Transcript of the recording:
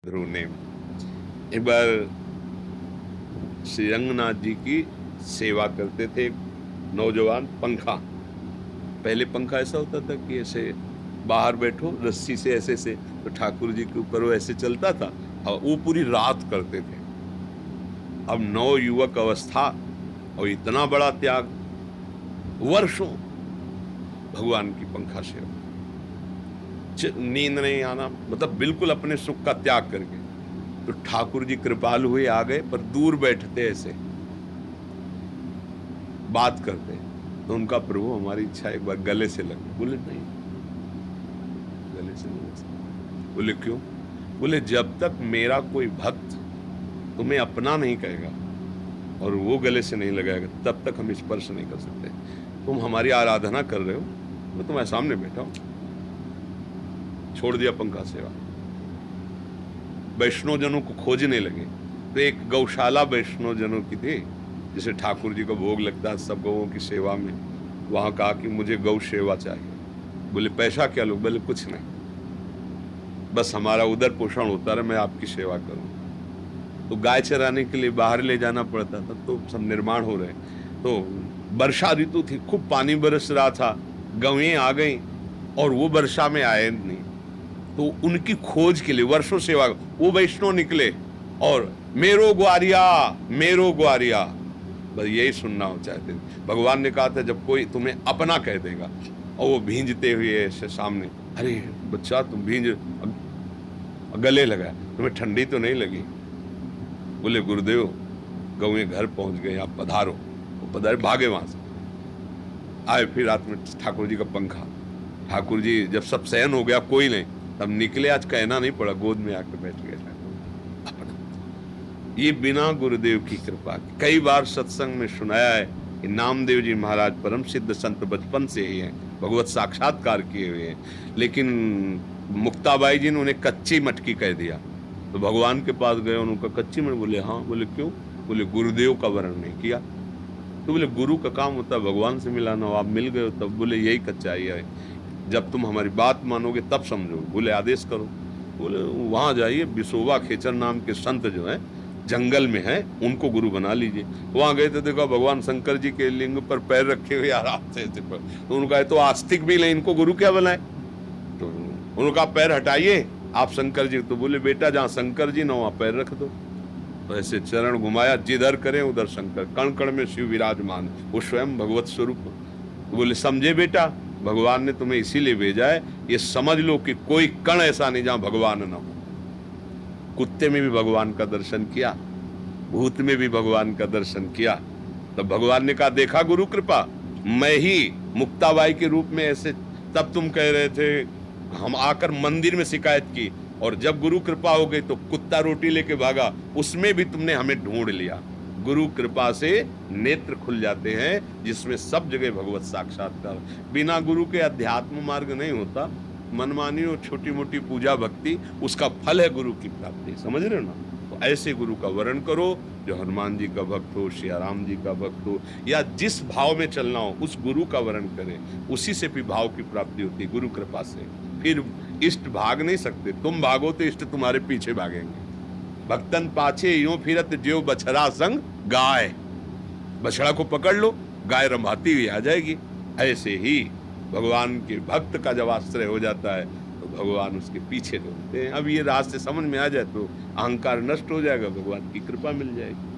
ध्रुव ने एक बार श्री रंगनाथ जी की सेवा करते थे। नौजवान पंखा, पहले पंखा ऐसा होता था कि ऐसे बाहर बैठो रस्सी से ऐसे से, तो ठाकुर जी के ऊपर वो ऐसे चलता था और वो पूरी रात करते थे। अब नौ युवक अवस्था और इतना बड़ा त्याग, वर्षों भगवान की पंखा सेवा, नींद नहीं आना, मतलब बिल्कुल अपने सुख का त्याग करके। तो ठाकुर जी कृपालु हुए, आ गए, पर दूर बैठते ऐसे बात करते। तो उनका प्रभु हमारी इच्छा एक बार गले से लगे। बोले नहीं, गले से नहीं लग सकता। बोले क्यों? बोले जब तक मेरा कोई भक्त तुम्हें अपना नहीं कहेगा और वो गले से नहीं लगाएगा तब तक हम स्पर्श नहीं कर सकते। तुम हमारी आराधना कर रहे हो, मैं तुम्हारे सामने बैठा हूं। छोड़ दिया पंखा सेवा, वैष्णव जनों को खोजने लगे। तो एक गौशाला वैष्णव जनों की थी, जिसे ठाकुर जी को भोग लगता है सब गौओं की सेवा में। वहां कहा कि मुझे गौ सेवा चाहिए। बोले पैसा क्या लो? बोले कुछ नहीं, बस हमारा उदर पोषण होता रहे, मैं आपकी सेवा करूं। तो गाय चराने के लिए बाहर ले जाना पड़ता था, तो सब निर्माण हो रहे। तो वर्षा ऋतु थी, खूब पानी बरस रहा था, गौएं आ गई और वो वर्षा में आए नहीं। तो उनकी खोज के लिए वर्षों सेवा, वो वैष्णव निकले और मेरो ग्वारिया, मेरो ग्वारिया, बस यही सुनना हो चाहते थे। भगवान ने कहा था जब कोई तुम्हें अपना कह देगा, और वो भींजते हुए ऐसे सामने, अरे बच्चा तुम भींज, गले लगा, तुम्हें ठंडी तो नहीं लगी? बोले गुरुदेव गौएं घर पहुंच गए, आप पधारो। वो पधारे, भागे वहां से आए। फिर रात में ठाकुर जी का पंखा, ठाकुर जी जब सब शयन हो गया कोई नहीं, तब निकले। आज कहना नहीं पड़ा, गोद में आके बैठ गए ठाकुर अपना। ये बिना गुरुदेव की कृपा। कई बार सत्संग में सुनाया है कि नामदेव जी महाराज परम सिद्ध संत बचपन से ही हैं, भगवत साक्षात्कार किए हुए हैं, लेकिन मुक्ताबाई जी ने उन्हें कच्ची मटकी कह दिया। तो भगवान के पास गए, उनका कच्ची मटकी। बोले हाँ। बोले क्यों? बोले गुरुदेव का वर्ण नहीं किया। तो बोले गुरु का काम होता है भगवान से मिलाना, आप मिल गए हो तब। बोले यही कच्चाई है, जब तुम हमारी बात मानोगे तब समझो। बोले आदेश करो। बोले वहां जाइए, बिसोबा खेचर नाम के संत जो है जंगल में है, उनको गुरु बना लीजिए। वहां गए तो देखो भगवान शंकर जी के लिंग पर पैर रखे हुए आराम से। तो उनका तो आस्तिक भी नहीं, इनको गुरु क्या बनाए? तो उनका पैर हटाइए आप शंकर जी। तो बोले बेटा जहाँ शंकर जी ना वहां पैर रख दो। तो ऐसे चरण घुमाया, जिधर करें उधर शंकर, कण कण में शिव विराजमान, वो स्वयं भगवत स्वरूप। तो बोले समझे बेटा, भगवान ने तुम्हें इसीलिए भेजा है, ये समझ लो कि कोई कण ऐसा नहीं जहां भगवान न हो। कुत्ते में भी भगवान का दर्शन किया, भूत में भी भगवान का दर्शन किया। तब भगवान ने कहा देखा गुरु कृपा, मैं ही मुक्ताबाई के रूप में ऐसे। तब तुम कह रहे थे, हम आकर मंदिर में शिकायत की, और जब गुरु कृपा हो गई तो कुत्ता रोटी लेके भागा, उसमें भी तुमने हमें ढूंढ लिया। गुरु कृपा से नेत्र खुल जाते हैं, जिसमें सब जगह भगवत साक्षात्कार। बिना गुरु के अध्यात्म मार्ग नहीं होता। मनमानी और छोटी मोटी पूजा भक्ति, उसका फल है गुरु की प्राप्ति। समझ रहे हो ना? तो ऐसे गुरु का वरण करो जो हनुमान जी का भक्त हो, श्री राम जी का भक्त हो, या जिस भाव में चलना हो उस गुरु का वरण करें, उसी से भी भाव की प्राप्ति होती है, गुरु कृपा से। फिर इष्ट भाग नहीं सकते, तुम भागो तो इष्ट तुम्हारे पीछे भागेंगे। भक्तन पाछे यूं फिरत ज्यो बछड़ा संग गाय, बछड़ा को पकड़ लो, गाय रंभाती हुई आ जाएगी। ऐसे ही भगवान के भक्त का जब आश्रय हो जाता है तो भगवान उसके पीछे दौड़ते हैं। अब ये रास्ते समझ में आ जाए तो अहंकार नष्ट हो जाएगा, भगवान की कृपा मिल जाएगी।